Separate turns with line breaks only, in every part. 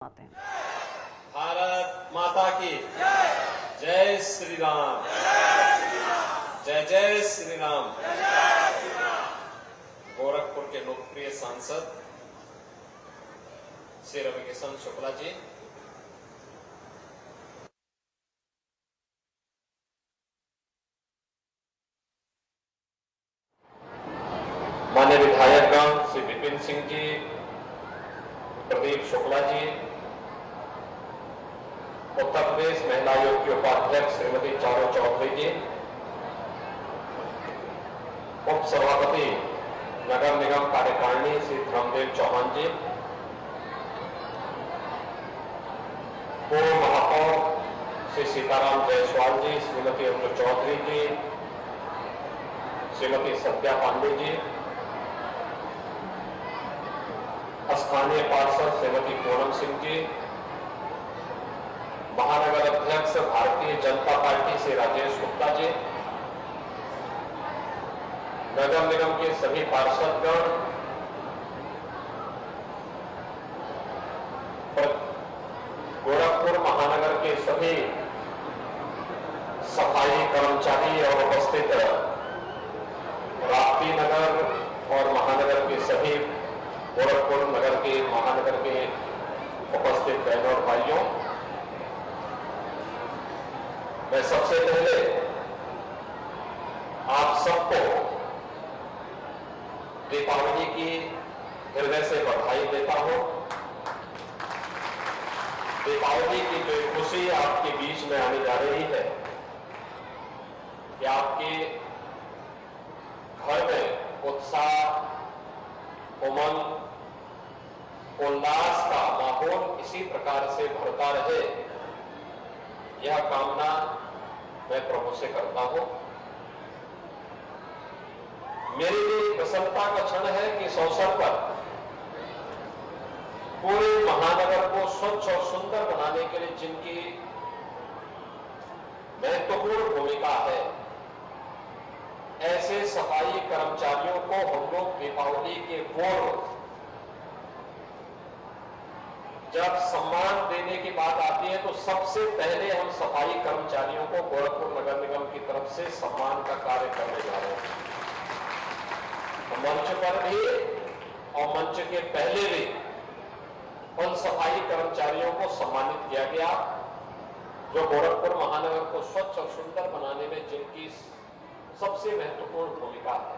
आते हैं।
भारत माता की जय श्री राम। जय जय श्री राम। गोरखपुर के लोकप्रिय सांसद श्री रविकिशन शुक्ला जी, मान्य विधायकगण श्री विपिन सिंह जी, प्रदीप शुक्ला जी, उत्तर प्रदेश महिला आयोग की उपाध्यक्ष श्रीमती चारू चौधरी जी, उप सभापति नगर निगम कार्यकारिणी श्री धर्मदेव चौहान जी, पूर्व महापौर श्री सीताराम जायसवाल जी, श्रीमती अंजू चौधरी जी, श्रीमती सत्या पांडे जी, स्थानीय पार्षद श्रीमती पूनम सिंह जी, महानगर अध्यक्ष भारतीय जनता पार्टी से राजेश गुप्ता जी, नगर निगम के सभी पार्षदगण, गोरखपुर महानगर के सभी सफाई कर्मचारी और उपस्थित राप्ती नगर और महानगर के सभी गोरखपुर नगर के महानगर के उपस्थित बहनों और भाइयों, मैं सबसे पहले आप सबको दीपावली की हृदय से बधाई देता हूं। दीपावली की जो खुशी आपके बीच में आने जा रही है कि आपके घर में उत्साह, उमंग, उल्लास का माहौल इसी प्रकार से भरता रहे, यह कामना मैं प्रभु से करता हूं। मेरे लिए प्रसन्नता का क्षण है कि इस अवसर पर पूरे महानगर को स्वच्छ और सुंदर बनाने के लिए जिनकी महत्वपूर्ण भूमिका है, ऐसे सफाई कर्मचारियों को हम लोग दीपावली के पूर्व जब सम्मान देने की बात आती है तो सबसे पहले हम सफाई कर्मचारियों को गोरखपुर नगर निगम की तरफ से सम्मान का कार्य करने जा रहे हैं। मंच पर भी और मंच के पहले भी उन सफाई कर्मचारियों को सम्मानित किया गया जो गोरखपुर महानगर को स्वच्छ और सुंदर बनाने में जिनकी सबसे महत्वपूर्ण भूमिका है।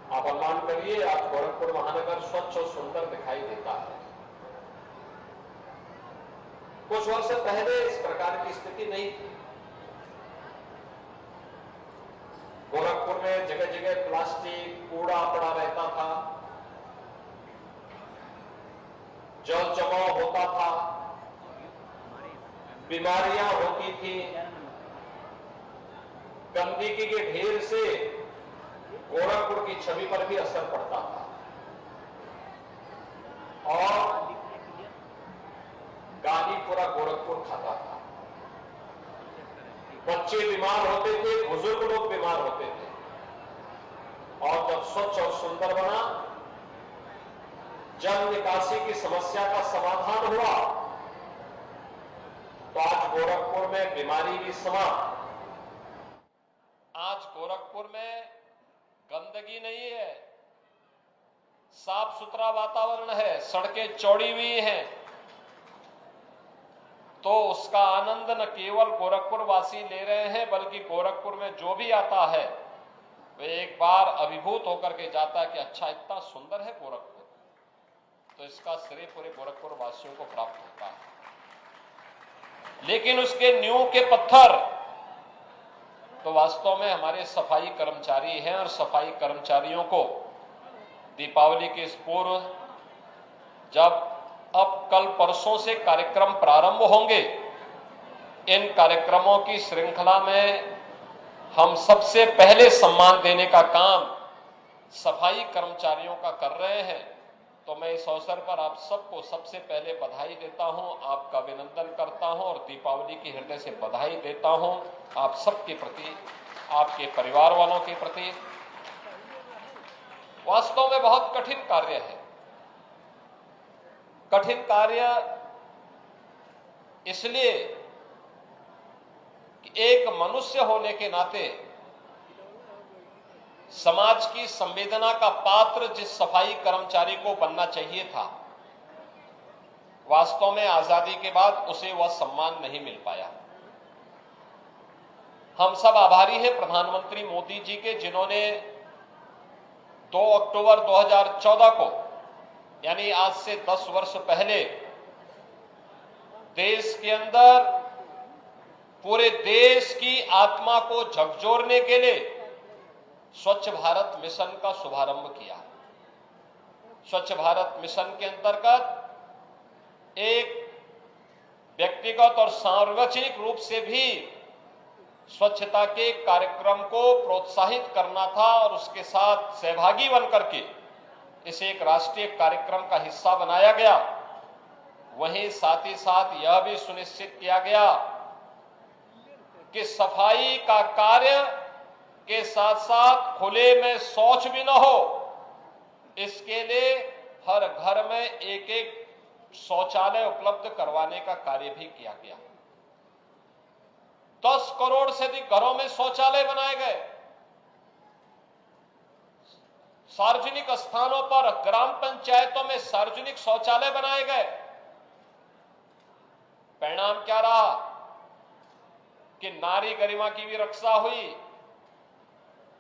आप अनुमान करिए, आज गोरखपुर महानगर स्वच्छ और सुंदर दिखाई देता है। कुछ वर्ष पहले इस प्रकार की स्थिति नहीं थी। गोरखपुर में जगह जगह प्लास्टिक कूड़ा पड़ा रहता था, जल जमाव होता था, बीमारियां होती थी, गंदगी के ढेर से गोरखपुर की छवि पर भी असर पड़ता था और गाली पूरा गोरखपुर खाता था। बच्चे बीमार होते थे, बुजुर्ग लोग बीमार होते थे। और जब स्वच्छ और सुंदर बना, जल निकासी की समस्या का समाधान हुआ, तो आज गोरखपुर में बीमारी भी समाप्त। आज गोरखपुर में गंदगी नहीं है, साफ सुथरा वातावरण है, सड़कें चौड़ी हुई हैं। तो उसका आनंद न केवल गोरखपुर वासी ले रहे हैं, बल्कि गोरखपुर में जो भी आता है वे एक बार अभिभूत होकर के जाता है कि अच्छा इतना सुंदर है गोरखपुर। तो इसका श्रेय पूरे गोरखपुर वासियों को प्राप्त होता है। लेकिन उसके नींव के पत्थर तो वास्तव में हमारे सफाई कर्मचारी हैं और सफाई कर्मचारियों को दीपावली के इस पूर्व जब अब कल परसों से कार्यक्रम प्रारंभ होंगे, इन कार्यक्रमों की श्रृंखला में हम सबसे पहले सम्मान देने का काम सफाई कर्मचारियों का कर रहे हैं। तो मैं इस अवसर पर आप सबको सबसे पहले बधाई देता हूं, आपका अभिनंदन करता हूं और दीपावली की हृदय से बधाई देता हूं आप सबके प्रति, आपके परिवार वालों के प्रति। वास्तव में बहुत कठिन कार्य है। कठिन कार्य इसलिए कि एक मनुष्य होने के नाते समाज की संवेदना का पात्र जिस सफाई कर्मचारी को बनना चाहिए था, वास्तव में आजादी के बाद उसे वह सम्मान नहीं मिल पाया। हम सब आभारी हैं प्रधानमंत्री मोदी जी के, जिन्होंने 2 अक्टूबर 2014 को, यानी आज से 10 वर्ष पहले, देश के अंदर पूरे देश की आत्मा को झकझोरने के लिए स्वच्छ भारत मिशन का शुभारंभ किया। स्वच्छ भारत मिशन के अंतर्गत एक व्यक्तिगत और सार्वजनिक रूप से भी स्वच्छता के कार्यक्रम को प्रोत्साहित करना था और उसके साथ सहभागी बनकर के इसे एक राष्ट्रीय कार्यक्रम का हिस्सा बनाया गया। वहीं साथ ही साथ यह भी सुनिश्चित किया गया कि सफाई का कार्य के साथ साथ खुले में शौच भी न हो, इसके लिए हर घर में एक एक शौचालय उपलब्ध करवाने का कार्य भी किया गया। 10 करोड़ से अधिक घरों में शौचालय बनाए गए। सार्वजनिक स्थानों पर, ग्राम पंचायतों में सार्वजनिक शौचालय बनाए गए। परिणाम क्या रहा कि नारी गरिमा की भी रक्षा हुई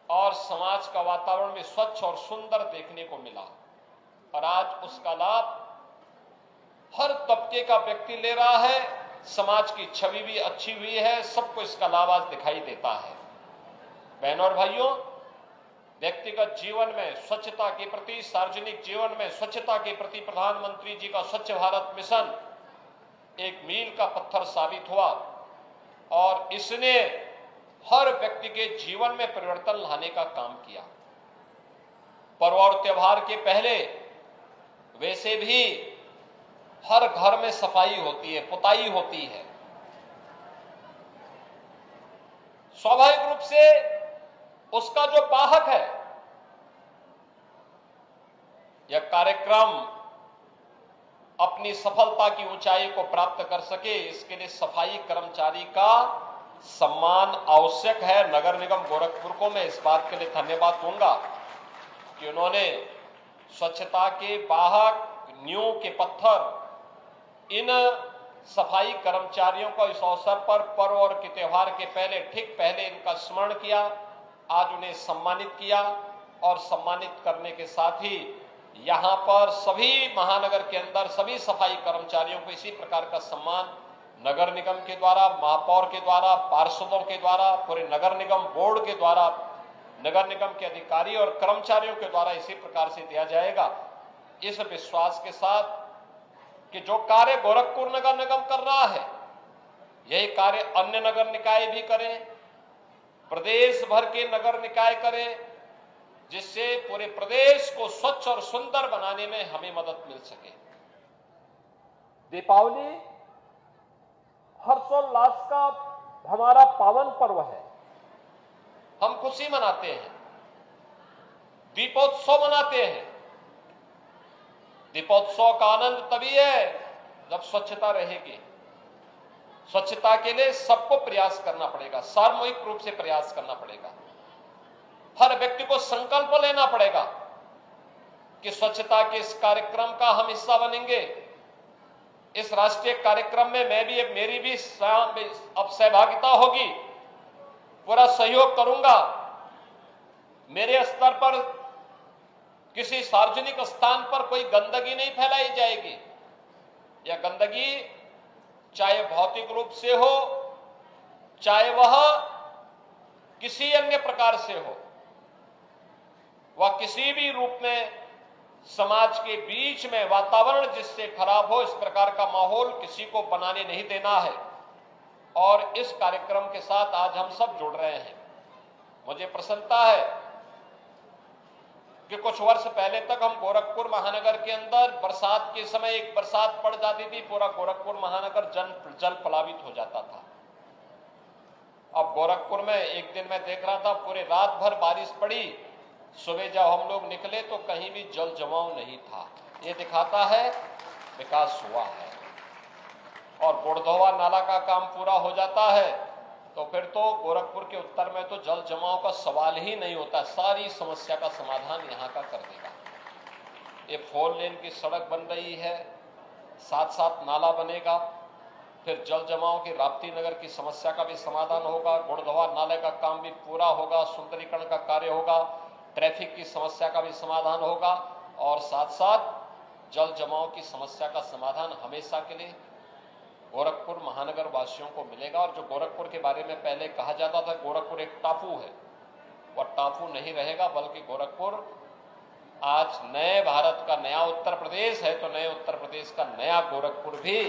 और समाज का वातावरण भी स्वच्छ और सुंदर देखने को मिला। और आज उसका लाभ हर तबके का व्यक्ति ले रहा है। समाज की छवि भी अच्छी हुई है, सबको इसका लाभ आज दिखाई देता है। बहनों और भाइयों, व्यक्तिगत जीवन में स्वच्छता के प्रति, सार्वजनिक जीवन में स्वच्छता के प्रति प्रधानमंत्री जी का स्वच्छ भारत मिशन एक मील का पत्थर साबित हुआ और इसने हर व्यक्ति के जीवन में परिवर्तन लाने का काम किया। पर्व और त्योहार के पहले वैसे भी हर घर में सफाई होती है, पुताई होती है। स्वाभाविक रूप से उसका जो वाहक है, यह कार्यक्रम अपनी सफलता की ऊंचाई को प्राप्त कर सके, इसके लिए सफाई कर्मचारी का सम्मान आवश्यक है। नगर निगम गोरखपुर को मैं इस बात के लिए धन्यवाद दूंगा कि उन्होंने स्वच्छता के वाहक, नींव के पत्थर, इन सफाई कर्मचारियों को इस अवसर पर पर्व और के त्योहार के पहले, ठीक पहले इनका स्मरण किया, आज उन्हें सम्मानित किया और सम्मानित करने के साथ ही यहां पर सभी महानगर के अंदर सभी सफाई कर्मचारियों को इसी प्रकार का सम्मान नगर निगम के द्वारा, महापौर के द्वारा, पार्षदों के द्वारा, पूरे नगर निगम बोर्ड के द्वारा, नगर निगम के अधिकारी और कर्मचारियों के द्वारा इसी प्रकार से दिया जाएगा। इस विश्वास के साथ कि जो कार्य गोरखपुर नगर निगम कर रहा है, यही कार्य अन्य नगर निकाय भी करें, प्रदेश भर के नगर निकाय करें, जिससे पूरे प्रदेश को स्वच्छ और सुंदर बनाने में हमें मदद मिल सके। दीपावली हर्षोल्लास का हमारा पावन पर्व है। हम खुशी मनाते हैं, दीपोत्सव मनाते हैं। दीपोत्सव का आनंद तभी है जब स्वच्छता रहेगी। स्वच्छता के लिए सबको प्रयास करना पड़ेगा, सामूहिक रूप से प्रयास करना पड़ेगा। हर व्यक्ति को संकल्प लेना पड़ेगा कि स्वच्छता के इस कार्यक्रम का हम हिस्सा बनेंगे। इस राष्ट्रीय कार्यक्रम में मेरी भी अब सहभागिता होगी, पूरा सहयोग करूंगा। मेरे स्तर पर किसी सार्वजनिक स्थान पर कोई गंदगी नहीं फैलाई जाएगी। यह गंदगी चाहे भौतिक रूप से हो, चाहे वह किसी अन्य प्रकार से हो, वह किसी भी रूप में समाज के बीच में वातावरण जिससे खराब हो, इस प्रकार का माहौल किसी को बनाने नहीं देना है। और इस कार्यक्रम के साथ आज हम सब जुड़ रहे हैं। मुझे प्रसन्नता है कि कुछ वर्ष पहले तक हम गोरखपुर महानगर के अंदर बरसात के समय एक बरसात पड़ जाती थी, पूरा गोरखपुर महानगर जल प्लावित हो जाता था। अब गोरखपुर में एक दिन मैं देख रहा था, पूरे रात भर बारिश पड़ी, सुबह जब हम लोग निकले तो कहीं भी जल जमाव नहीं था। ये दिखाता है विकास हुआ है। और गुड़धोवा नाला का काम पूरा हो जाता है तो फिर तो गोरखपुर के उत्तर में तो जल जमाव का सवाल ही नहीं होता, सारी समस्या का समाधान यहाँ का कर देगा। ये 4 लेन की सड़क बन रही है, साथ साथ नाला बनेगा, फिर जल जमाव की राप्ती नगर की समस्या का भी समाधान होगा, गुड़धोवा नाले का काम भी पूरा होगा, सुंदरीकरण का कार्य होगा, ट्रैफिक की समस्या का भी समाधान होगा और साथ साथ जल जमाव की समस्या का समाधान हमेशा के लिए गोरखपुर महानगर वासियों को मिलेगा। और जो गोरखपुर के बारे में पहले कहा जाता था गोरखपुर एक टापू है, वह टापू नहीं रहेगा, बल्कि गोरखपुर आज नए भारत का नया उत्तर प्रदेश है, तो नए उत्तर प्रदेश का नया गोरखपुर भी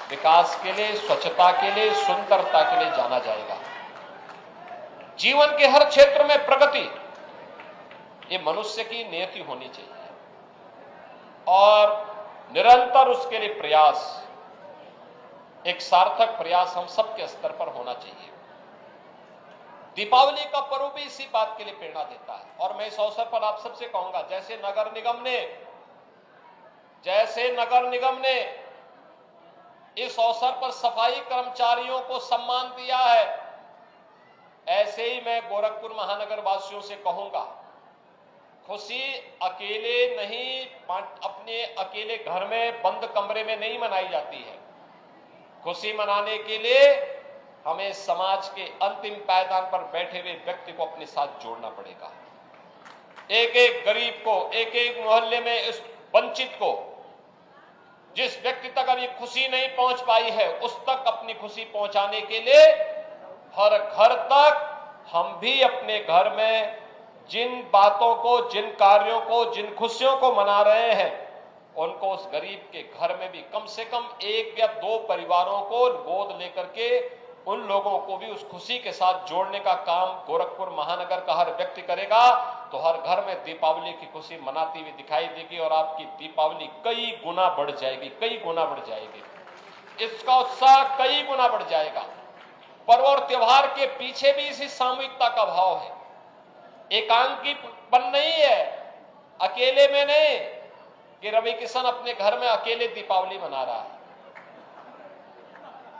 विकास के लिए, स्वच्छता के लिए, सुंदरता के लिए जाना जाएगा। जीवन के हर क्षेत्र में प्रगति, ये मनुष्य की नियति होनी चाहिए और निरंतर उसके लिए प्रयास, एक सार्थक प्रयास हम सबके स्तर पर होना चाहिए। दीपावली का पर्व भी इसी बात के लिए प्रेरणा देता है। और मैं इस अवसर पर आप सबसे कहूंगा, जैसे नगर निगम ने इस अवसर पर सफाई कर्मचारियों को सम्मान दिया है, ऐसे ही मैं गोरखपुर महानगर वासियों से कहूंगा, खुशी अकेले नहीं, अपने अकेले घर में बंद कमरे में नहीं मनाई जाती है। खुशी मनाने के लिए हमें समाज के अंतिम पायदान पर बैठे हुए व्यक्ति को अपने साथ जोड़ना पड़ेगा। एक एक गरीब को, एक एक मोहल्ले में इस वंचित को, जिस व्यक्ति तक अभी खुशी नहीं पहुंच पाई है, उस तक अपनी खुशी पहुंचाने के लिए हर घर तक हम भी अपने घर में जिन बातों को, जिन कार्यों को, जिन खुशियों को मना रहे हैं, उनको उस गरीब के घर में भी कम से कम 1 या 2 परिवारों को गोद लेकर के उन लोगों को भी उस खुशी के साथ जोड़ने का काम गोरखपुर महानगर का हर व्यक्ति करेगा, तो हर घर में दीपावली की खुशी मनाती हुई दिखाई देगी और आपकी दीपावली कई गुना बढ़ जाएगी, कई गुना बढ़ जाएगी, इसका उत्साह कई गुना बढ़ जाएगा। पर्व और त्योहार के पीछे भी इसी सामूहिकता का भाव है, एकांकीपन नहीं है, अकेले में नहीं कि रवि किशन अपने घर में अकेले दीपावली मना रहा है।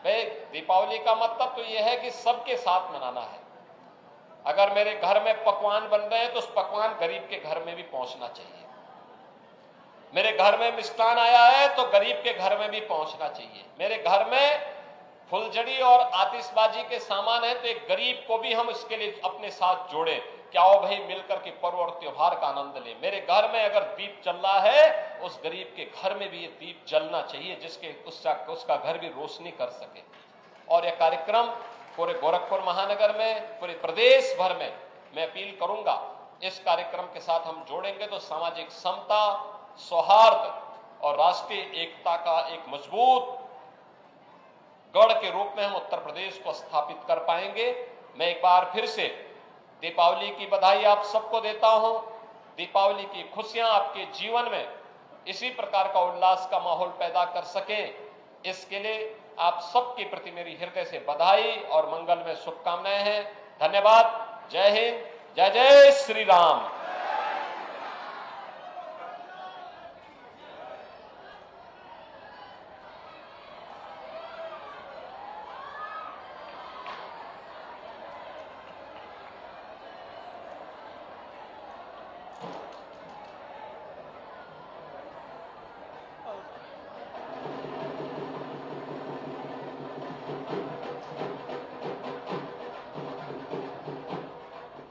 दीपावली का मतलब तो यह है कि सबके साथ मनाना है। अगर मेरे घर में पकवान बन रहे हैं तो उस पकवान गरीब के घर में भी पहुंचना चाहिए। मेरे घर में मिष्ठान आया है तो गरीब के घर में भी पहुंचना चाहिए। मेरे घर में फुलझड़ी और आतिशबाजी के सामान है तो एक गरीब को भी हम इसके लिए अपने साथ जोड़े, क्या आओ भाई मिलकर के पर्व और त्योहार का आनंद ले। मेरे घर में अगर दीप जल रहा है, उस गरीब के घर में भी ये दीप जलना चाहिए, जिसके उसका घर भी रोशनी कर सके। और यह कार्यक्रम पूरे गोरखपुर महानगर में, पूरे प्रदेश भर में मैं अपील करूंगा, इस कार्यक्रम के साथ हम जोड़ेंगे तो सामाजिक समता, सौहार्द और राष्ट्रीय एकता का एक मजबूत गढ़ के रूप में हम उत्तर प्रदेश को स्थापित कर पाएंगे। मैं एक बार फिर से दीपावली की बधाई आप सबको देता हूं। दीपावली की खुशियां आपके जीवन में इसी प्रकार का उल्लास का माहौल पैदा कर सकें, इसके लिए आप सबके प्रति मेरी हृदय से बधाई और मंगल में शुभकामनाएं हैं। धन्यवाद। जय हिंद, जय जय श्री राम।